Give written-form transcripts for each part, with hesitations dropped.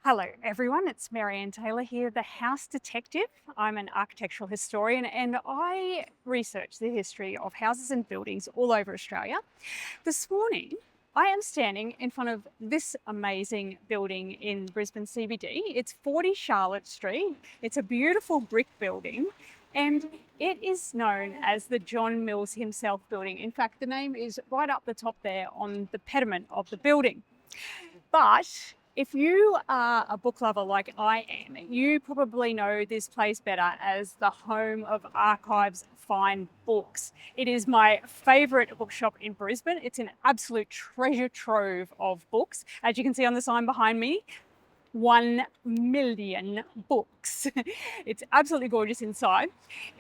Hello everyone, it's Marianne Taylor here, the House Detective. I'm an architectural historian and I research the history of houses and buildings all over Australia. This morning, I am standing in front of this amazing building in Brisbane CBD. It's 40 Charlotte Street. It's a beautiful brick building and it is known as the John Mills himself building. In fact, the name is right up the top there on the pediment of the building. But if you are a book lover like I am, you probably know this place better as the home of Archives Fine Books. It is my favourite bookshop in Brisbane. It's an absolute treasure trove of books. As you can see on the sign behind me, 1 million books. It's absolutely gorgeous inside.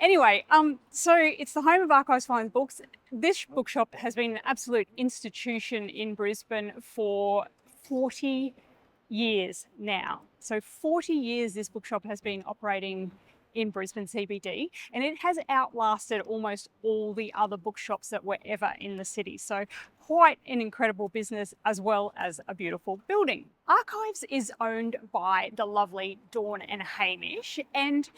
Anyway, so it's the home of Archives Fine Books. This bookshop has been an absolute institution in Brisbane for 40 years now. So 40 years this bookshop has been operating in Brisbane CBD, and it has outlasted almost all the other bookshops that were ever in the city. So quite an incredible business as well as a beautiful building. Archives is owned by the lovely Dawn and Hamish, and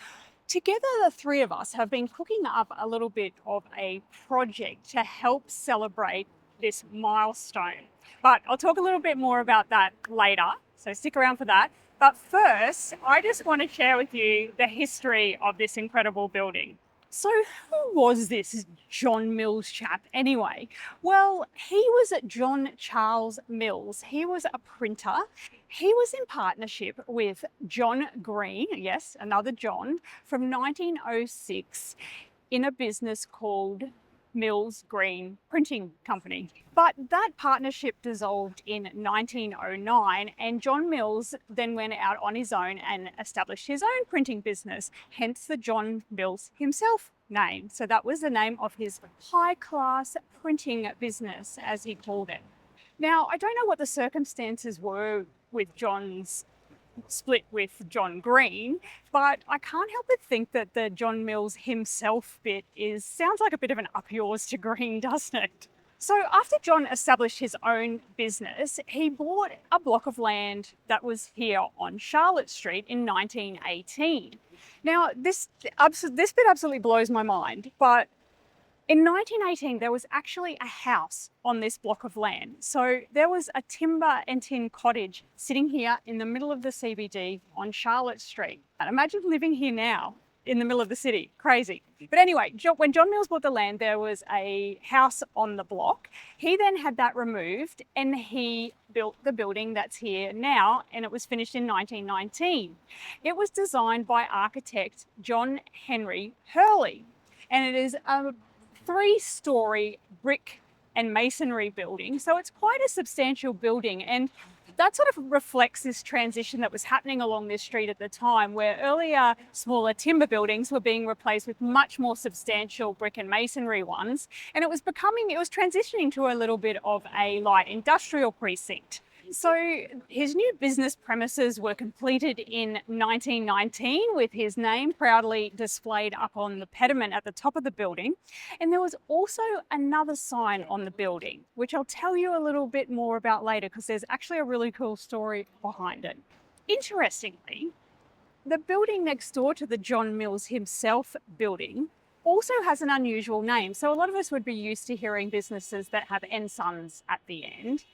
together the three of us have been cooking up a little bit of a project to help celebrate this milestone. But I'll talk a little bit more about that later, so stick around for that. But first, I just want to share with you the history of this incredible building. So who was this John Mills chap anyway? Well, he was John Charles Mills. He was a printer. He was in partnership with John Green, yes, another John, from 1906 in a business called Mills Green Printing Company. But that partnership dissolved in 1909 and John Mills then went out on his own and established his own printing business, hence the John Mills himself name. So that was the name of his high-class printing business, as he called it. Now, I don't know what the circumstances were with John's split with John Green, but I can't help but think that the John Mills himself bit sounds like a bit of an up yours to Green, doesn't it? So after John established his own business, he bought a block of land that was here on Charlotte Street in 1918. Now, this bit absolutely blows my mind, but in 1918, there was actually a house on this block of land. So there was a timber and tin cottage sitting here in the middle of the CBD on Charlotte Street. And imagine living here now in the middle of the city. Crazy. But anyway, when John Mills bought the land, there was a house on the block. He then had that removed and he built the building that's here now, and it was finished in 1919. It was designed by architect John Henry Hurley, and it is a 3-story brick and masonry building. So it's quite a substantial building, and that sort of reflects this transition that was happening along this street at the time, where earlier smaller timber buildings were being replaced with much more substantial brick and masonry ones. And it was transitioning to a little bit of a light industrial precinct. So his new business premises were completed in 1919 with his name proudly displayed up on the pediment at the top of the building. And there was also another sign on the building, which I'll tell you a little bit more about later because there's actually a really cool story behind it. Interestingly, the building next door to the John Mills himself building also has an unusual name. So a lot of us would be used to hearing businesses that have "and Sons" at the end.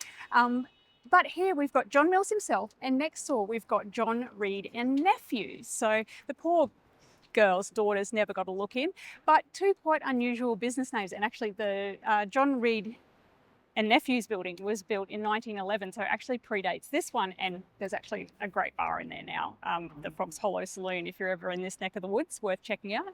But here we've got John Mills himself, and next door we've got John Reed and Nephews. So the poor girls' daughters never got a look in, but two quite unusual business names. And actually the John Reed and Nephews building was built in 1911, so it actually predates this one, and there's actually a great bar in there now, the Fox Hollow Saloon. If you're ever in this neck of the woods, worth checking out.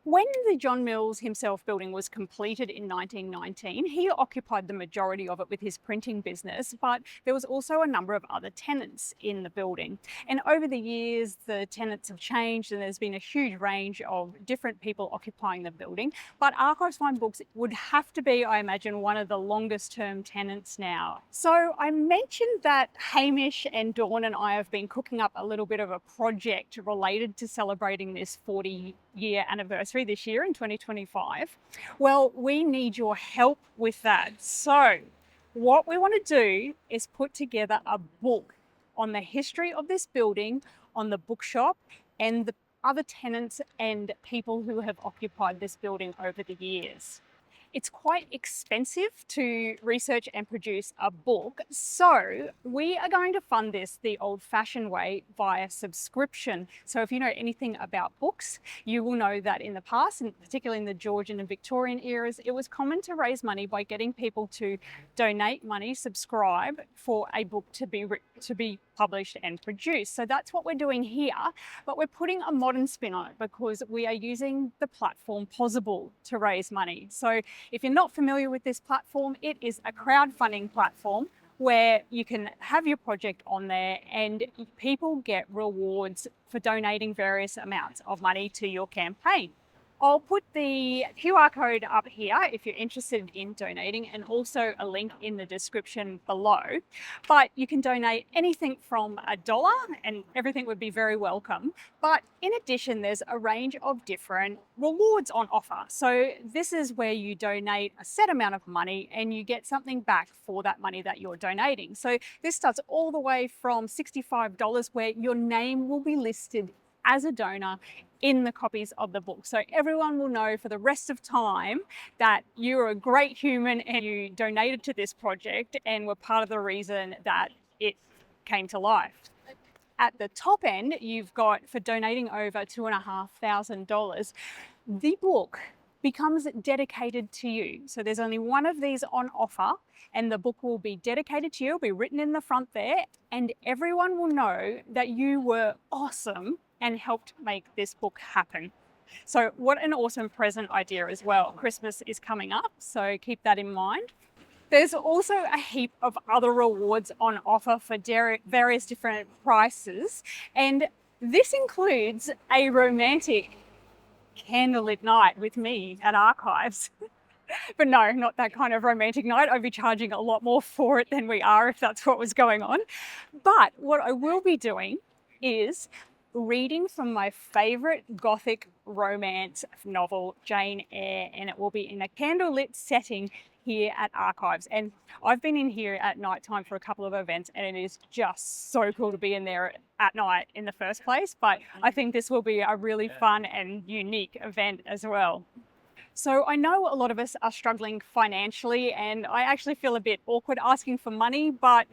When the John Mills himself building was completed in 1919, he occupied the majority of it with his printing business, but there was also a number of other tenants in the building. And over the years, the tenants have changed and there's been a huge range of different people occupying the building. But Archives Fine Books would have to be, I imagine, one of the longest term tenants now. So I mentioned that Hamish and Dawn and I have been cooking up a little bit of a project related to celebrating this 40-year anniversary this year in 2025. Well, we need your help with that. So what we want to do is put together a book on the history of this building, on the bookshop, and the other tenants and people who have occupied this building over the years. It's quite expensive to research and produce a book, so we are going to fund this the old-fashioned way via subscription. So if you know anything about books, you will know that in the past, and particularly in the Georgian and Victorian eras, it was common to raise money by getting people to donate money, subscribe for a book to be published and produced. So that's what we're doing here, but we're putting a modern spin on it because we are using the platform Possible to raise money. So if you're not familiar with this platform, it is a crowdfunding platform where you can have your project on there and people get rewards for donating various amounts of money to your campaign. I'll put the QR code up here if you're interested in donating, and also a link in the description below. But you can donate anything from $1 and everything would be very welcome. But in addition, there's a range of different rewards on offer. So this is where you donate a set amount of money and you get something back for that money that you're donating. So this starts all the way from $65 where your name will be listed as a donor in the copies of the book. So everyone will know for the rest of time that you're a great human and you donated to this project and were part of the reason that it came to life. At the top end, you've got, for donating over $2,500, the book becomes dedicated to you. So there's only one of these on offer and the book will be dedicated to you, it'll be written in the front there, and everyone will know that you were awesome and helped make this book happen. So what an awesome present idea as well. Christmas is coming up, so keep that in mind. There's also a heap of other rewards on offer for various different prices, and this includes a romantic candlelit night with me at Archives. But no, not that kind of romantic night. I'd be charging a lot more for it than we are if that's what was going on. But what I will be doing is reading from my favorite Gothic romance novel, Jane Eyre, and it will be in a candlelit setting here at Archives. And I've been in here at night time for a couple of events and it is just so cool to be in there at night in the first place. But I think this will be a really fun and unique event as well. So I know a lot of us are struggling financially and I actually feel a bit awkward asking for money, but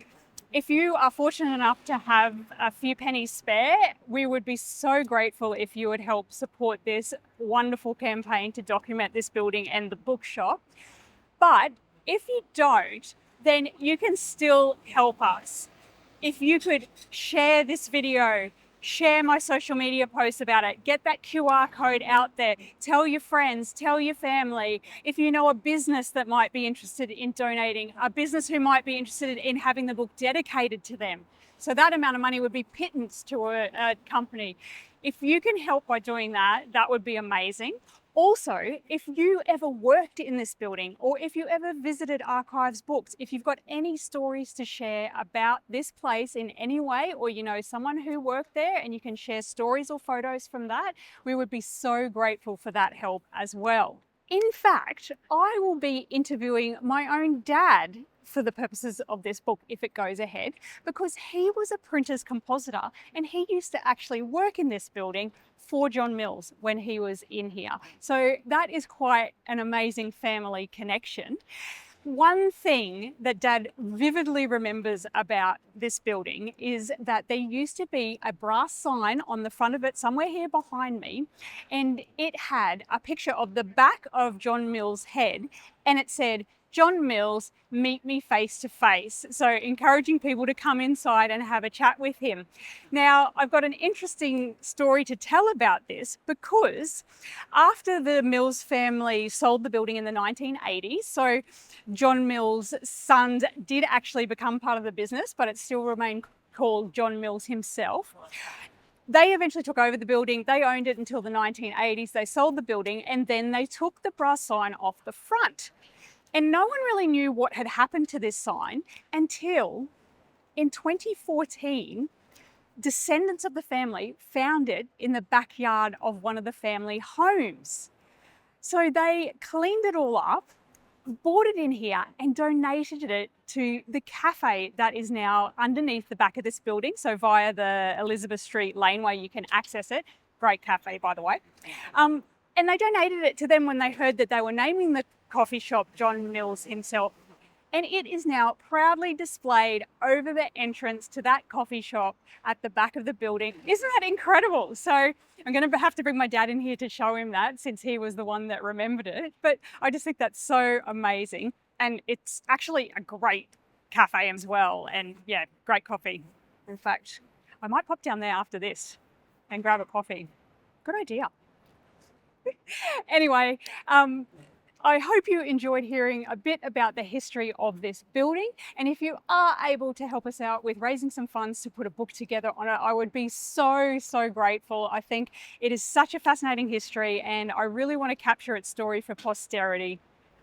if you are fortunate enough to have a few pennies spare, we would be so grateful if you would help support this wonderful campaign to document this building and the bookshop. But if you don't, then you can still help us. If you could share this video, share my social media posts about it, get that QR code out there, tell your friends, tell your family. If you know a business that might be interested in donating, a business who might be interested in having the book dedicated to them. So that amount of money would be pittance to a company. If you can help by doing that, that would be amazing. Also, if you ever worked in this building or if you ever visited Archives Books, if you've got any stories to share about this place in any way, or you know someone who worked there and you can share stories or photos from that, we would be so grateful for that help as well. In fact, I will be interviewing my own dad for the purposes of this book if it goes ahead, because he was a printer's compositor and he used to actually work in this building for John Mills when he was in here. So that is quite an amazing family connection. One thing that Dad vividly remembers about this building is that there used to be a brass sign on the front of it somewhere here behind me, and it had a picture of the back of John Mills' head, and it said, "John Mills, meet me face to face." So encouraging people to come inside and have a chat with him. Now, I've got an interesting story to tell about this, because after the Mills family sold the building in the 1980s, so John Mills' sons did actually become part of the business, but it still remained called John Mills himself. They eventually took over the building. They owned it until the 1980s. They sold the building and then they took the brass sign off the front. And no one really knew what had happened to this sign until in 2014, descendants of the family found it in the backyard of one of the family homes. So they cleaned it all up, bought it in here and donated it to the cafe that is now underneath the back of this building. So via the Elizabeth Street laneway, you can access it. Great cafe, by the way. And they donated it to them when they heard that they were naming the coffee shop John Mills himself. And it is now proudly displayed over the entrance to that coffee shop at the back of the building. Isn't that incredible? So I'm going to have to bring my dad in here to show him that, since he was the one that remembered it. But I just think that's so amazing. And it's actually a great cafe as well. And yeah, great coffee. In fact, I might pop down there after this and grab a coffee. Good idea. Anyway, I hope you enjoyed hearing a bit about the history of this building. And if you are able to help us out with raising some funds to put a book together on it, I would be so grateful. I think it is such a fascinating history and I really want to capture its story for posterity.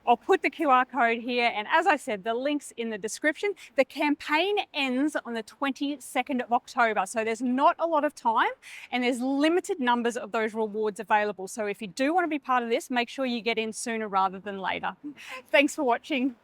I'll put the QR code here, and as I said, the link's in the description. The campaign ends on the 22nd of October, so there's not a lot of time and there's limited numbers of those rewards available. So if you do want to be part of this, make sure you get in sooner rather than later. Thanks for watching.